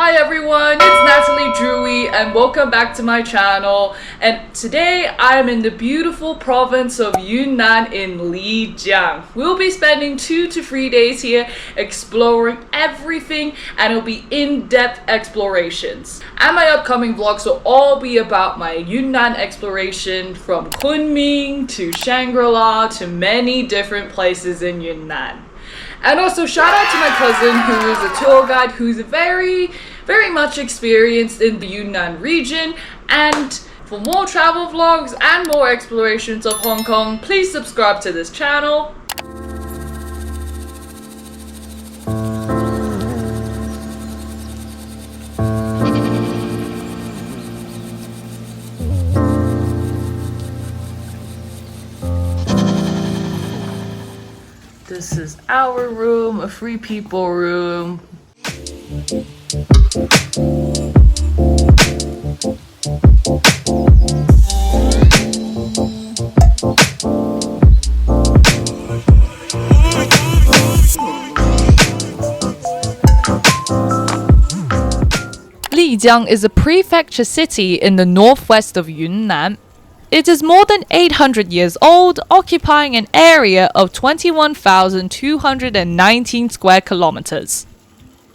Hi everyone, it's Nataliedrewy and welcome back to my channel. And today I'm in the beautiful province of Yunnan in Li Jiang. We'll be spending 2 to 3 days here exploring everything, and it'll be in-depth explorations. And my upcoming vlogs will all be about my Yunnan exploration from Kunming to Shangri-La to many different places in Yunnan. And also shout out to my cousin who is a tour guide who's very much experienced in the Yunnan region. And for more travel vlogs and more explorations of Hong Kong, please subscribe to this channel. This is our room, a free people room. Lijiang is a prefecture city in the northwest of Yunnan. It is more than 800 years old, occupying an area of 21,219 square kilometers.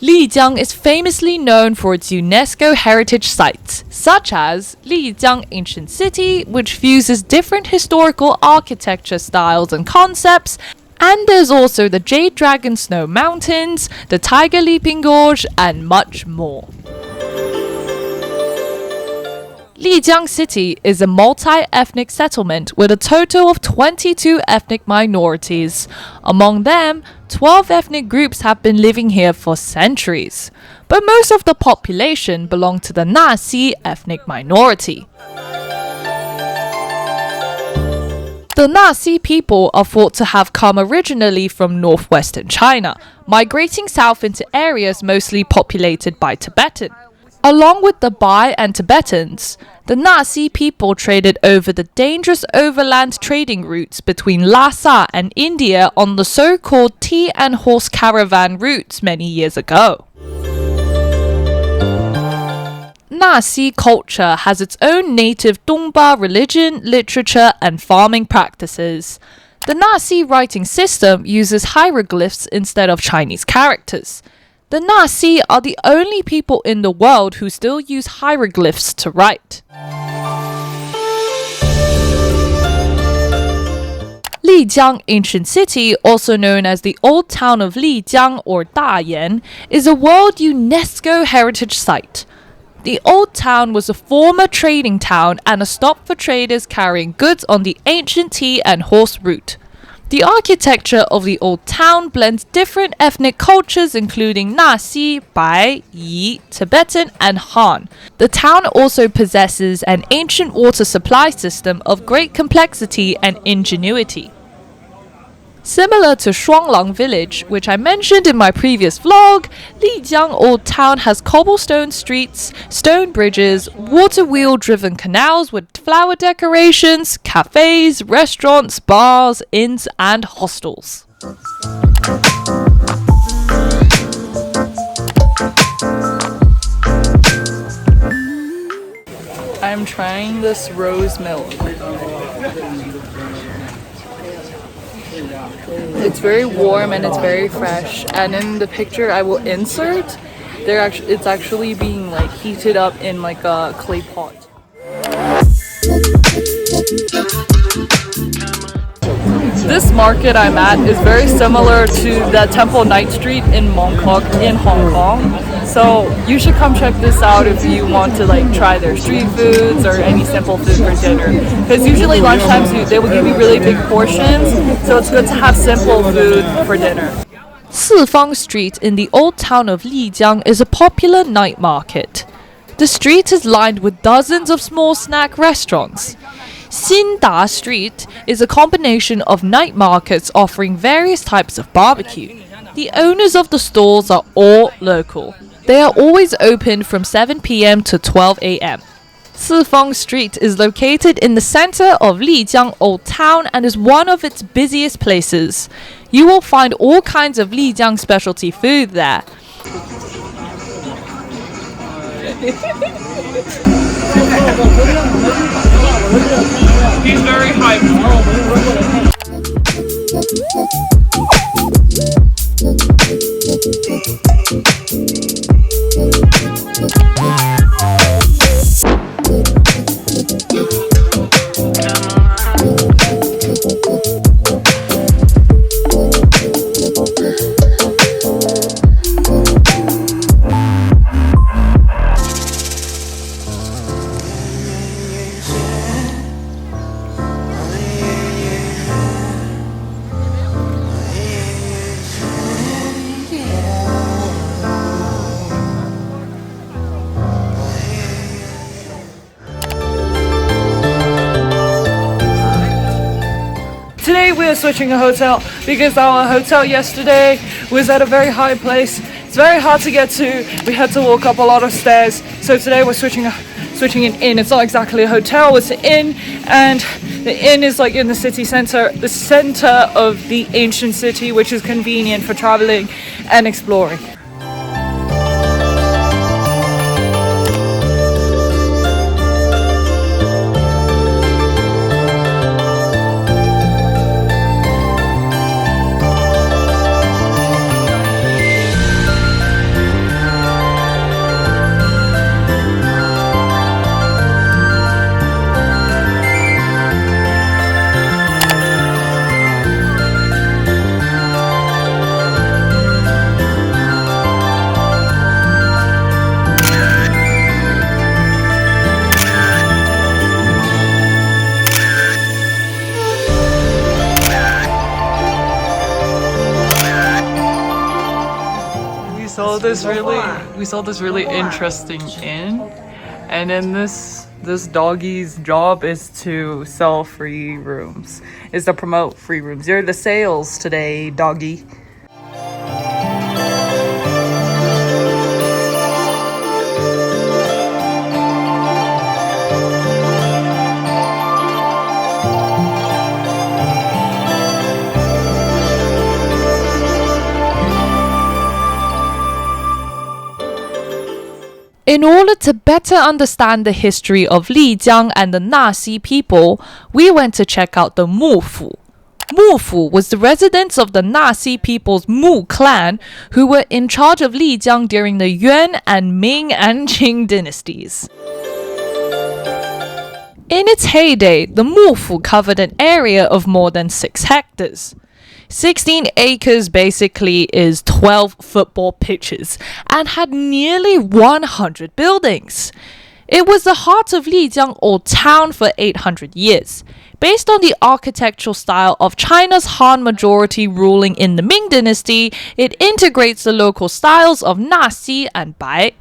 Lijiang is famously known for its UNESCO heritage sites, such as Lijiang Ancient City, which fuses different historical architecture styles and concepts, and there's also the Jade Dragon Snow Mountains, the Tiger Leaping Gorge, and much more. Lijiang City is a multi-ethnic settlement with a total of 22 ethnic minorities. Among them, 12 ethnic groups have been living here for centuries, but most of the population belong to the Nasi ethnic minority. The Nasi people are thought to have come originally from northwestern China, migrating south into areas mostly populated by Tibetan. Along with the Bai and Tibetans, the Nasi people traded over the dangerous overland trading routes between Lhasa and India on the so-called tea and horse caravan routes many years ago. Nasi culture has its own native Dongba religion, literature, and farming practices. The Nasi writing system uses hieroglyphs instead of Chinese characters. The Nasi are the only people in the world who still use hieroglyphs to write. Lijiang Ancient City, also known as the Old Town of Lijiang or Dayan, is a World UNESCO Heritage Site. The Old Town was a former trading town and a stop for traders carrying goods on the ancient tea and horse route. The architecture of the old town blends different ethnic cultures including Nasi, Bai, Yi, Tibetan, and Han. The town also possesses an ancient water supply system of great complexity and ingenuity. Similar to Shuanglang village, which I mentioned in my previous vlog, Lijiang Old Town has cobblestone streets, stone bridges, water wheel-driven canals with flower decorations, cafes, restaurants, bars, inns, and hostels. I'm trying this rose milk. It's very warm and it's very fresh, and in the picture I will insert, it's actually being like heated up in like a clay pot. This market I'm at is very similar to the Temple Night Street in Mongkok in Hong Kong. So you should come check this out if you want to like try their street foods or any simple food for dinner. Because usually lunchtimes they will give you really big portions, so it's good to have simple food for dinner. Sifang Street in the old town of Lijiang is a popular night market. The street is lined with dozens of small snack restaurants. Xinda Street is a combination of night markets offering various types of barbecue. The owners of the stalls are all local. They are always open from 7 p.m. to 12 a.m. Sifang Street is located in the center of Lijiang Old Town and is one of its busiest places. You will find all kinds of Lijiang specialty food there. He's very hyped. Today we are switching a hotel because our hotel yesterday was at a very high place. It's very hard to get to. We had to walk up a lot of stairs. So today we're switching an inn. It's not exactly a hotel, it's an inn, and the inn is like in the city center, the center of the ancient city, which is convenient for traveling and exploring. We saw this really interesting inn, and then this doggie's job is to sell free rooms, is to promote free rooms. You're the sales today, doggy. In order to better understand the history of Lijiang and the Nasi people, we went to check out the Mufu. Mufu was the residence of the Nasi people's Mu clan, who were in charge of Lijiang during the Yuan and Ming and Qing dynasties. In its heyday, the Mufu covered an area of more than 6 hectares. 16 acres basically is 12 football pitches and had nearly 100 buildings. It was the heart of Lijiang or town for 800 years. Based on the architectural style of China's Han majority ruling in the Ming dynasty, it integrates the local styles of Nasi and Bai.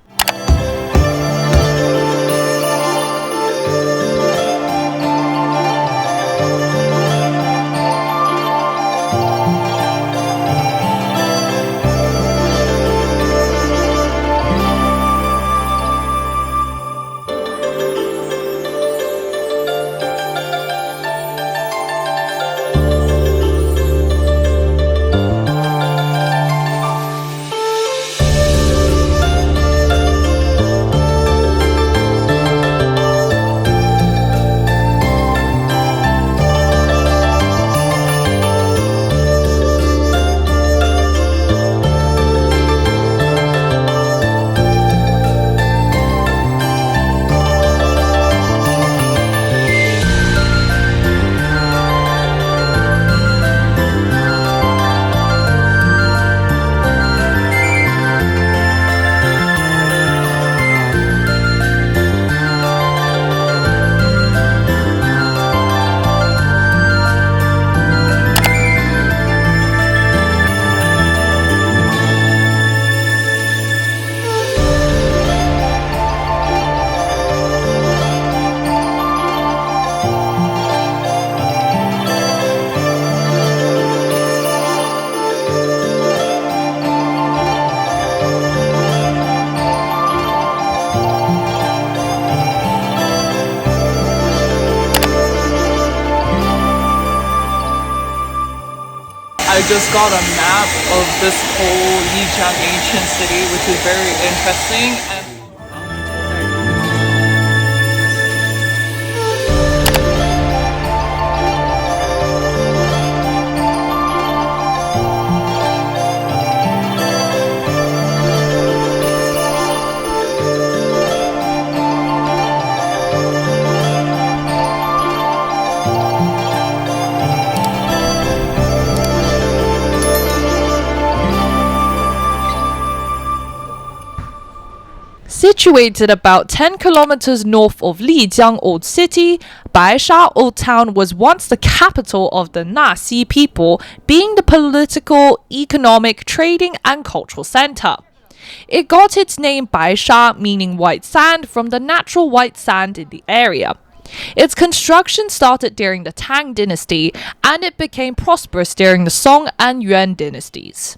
I just got a map of this whole Lijiang ancient city, which is very interesting. And Situated about 10 kilometers north of Lijiang Old City, Baisha Old Town was once the capital of the Nasi people, being the political, economic, trading, and cultural center. It got its name Baisha, meaning white sand, from the natural white sand in the area. Its construction started during the Tang dynasty, and it became prosperous during the Song and Yuan dynasties.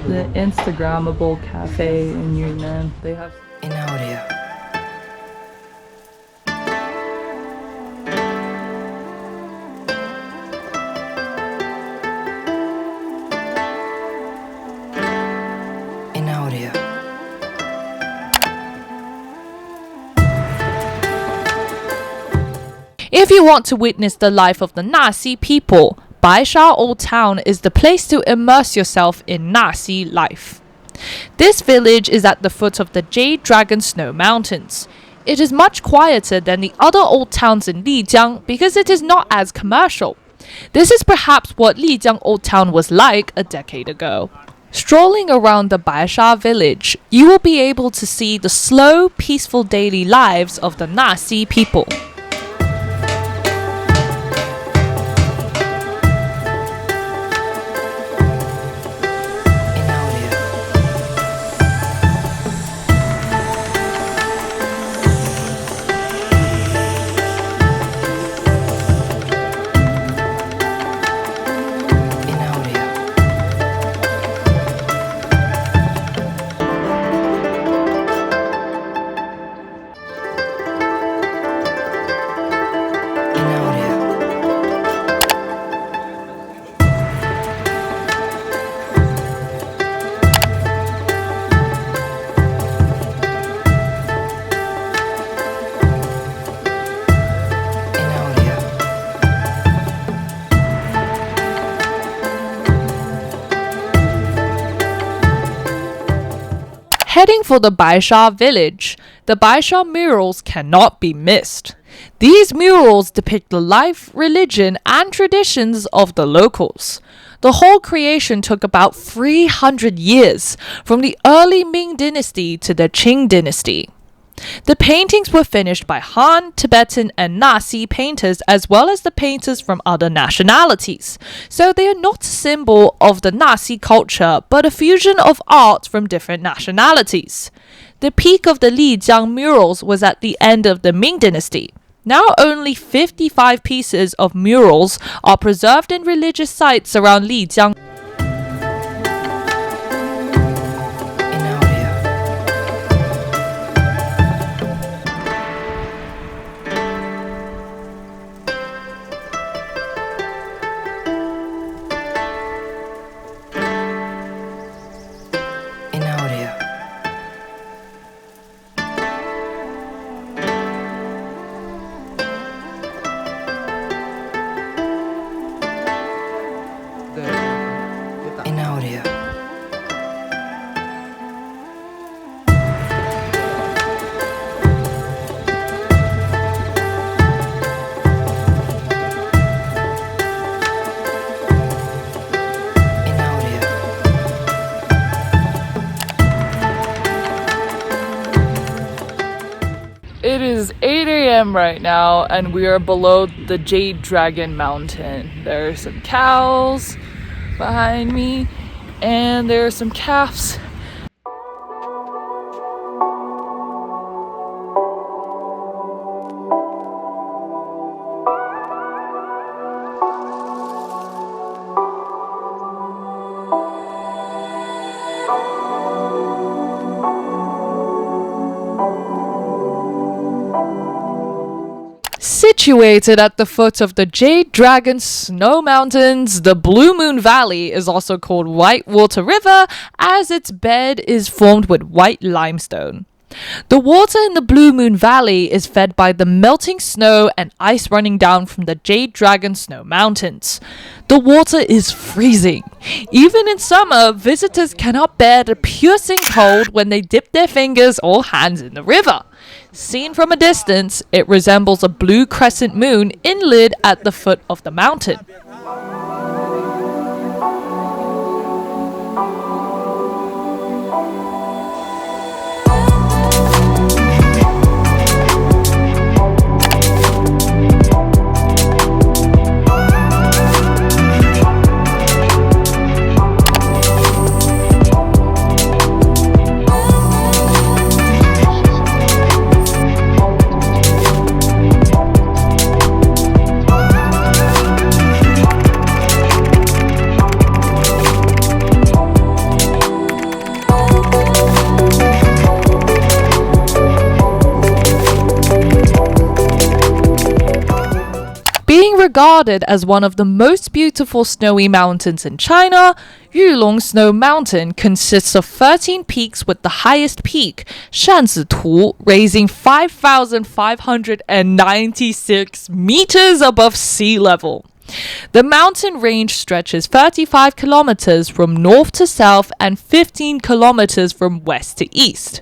The Instagrammable cafe in Yunnan. They have If you want to witness the life of the Nasi people, Baisha Old Town is the place to immerse yourself in Nasi life. This village is at the foot of the Jade Dragon Snow Mountains. It is much quieter than the other old towns in Lijiang because it is not as commercial. This is perhaps what Lijiang Old Town was like a decade ago. Strolling around the Baisha village, you will be able to see the slow, peaceful daily lives of the Nasi people. Heading for the Baisha village, the Baisha murals cannot be missed. These murals depict the life, religion, and traditions of the locals. The whole creation took about 300 years, from the early Ming dynasty to the Qing dynasty. The paintings were finished by Han, Tibetan, and Nasi painters, as well as the painters from other nationalities. So they are not a symbol of the Nasi culture, but a fusion of art from different nationalities. The peak of the Lijiang murals was at the end of the Ming dynasty. Now only 55 pieces of murals are preserved in religious sites around Lijiang. It is 8 a.m. right now, and we are below the Jade Dragon Mountain. There are some cows behind me, and there are some calves. Situated at the foot of the Jade Dragon Snow Mountains, the Blue Moon Valley is also called Whitewater River as its bed is formed with white limestone. The water in the Blue Moon Valley is fed by the melting snow and ice running down from the Jade Dragon Snow Mountains. The water is freezing. Even in summer, visitors cannot bear the piercing cold when they dip their fingers or hands in the river. Seen from a distance, it resembles a blue crescent moon inlaid at the foot of the mountain. Being regarded as one of the most beautiful snowy mountains in China, Yulong Snow Mountain consists of 13 peaks with the highest peak, Shanzitu, raising 5,596 meters above sea level. The mountain range stretches 35 kilometers from north to south and 15 kilometers from west to east.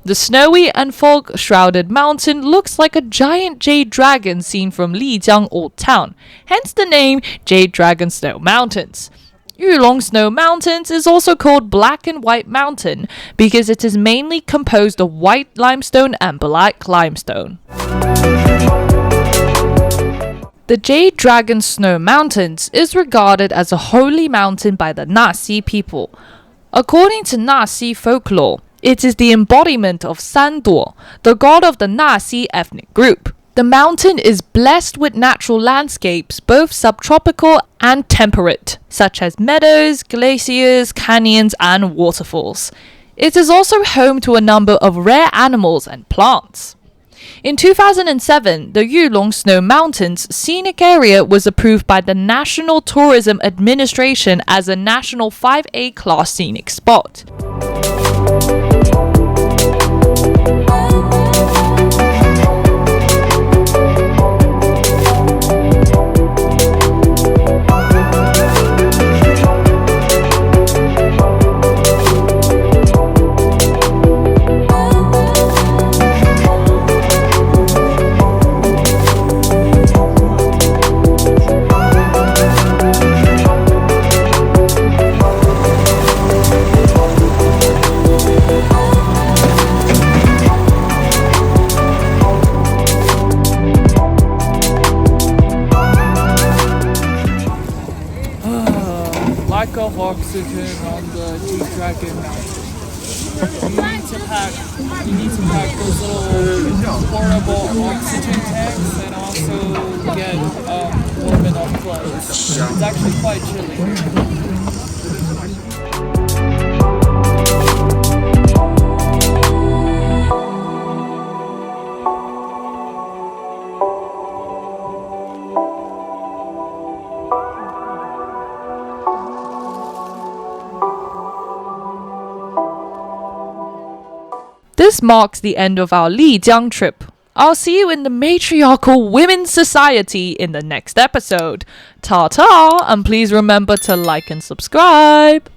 The snowy and fog-shrouded mountain looks like a giant jade dragon seen from Lijiang Old Town, hence the name Jade Dragon Snow Mountains. Yulong Snow Mountains is also called Black and White Mountain because it is mainly composed of white limestone and black limestone. The Jade Dragon Snow Mountains is regarded as a holy mountain by the Nasi people. According to Nasi folklore, it is the embodiment of Sanduo, the god of the Nasi ethnic group. The mountain is blessed with natural landscapes, both subtropical and temperate, such as meadows, glaciers, canyons, and waterfalls. It is also home to a number of rare animals and plants. In 2007, the Yulong Snow Mountains scenic area was approved by the National Tourism Administration as a National 5A class scenic spot. Lack of oxygen on the Jade Dragon Mountain. You need to pack those little portable oxygen tanks and also get warm enough clothes. It's actually quite chilly. This marks the end of our Lijiang trip. I'll see you in the matriarchal women's society in the next episode. Ta-ta, and please remember to like and subscribe.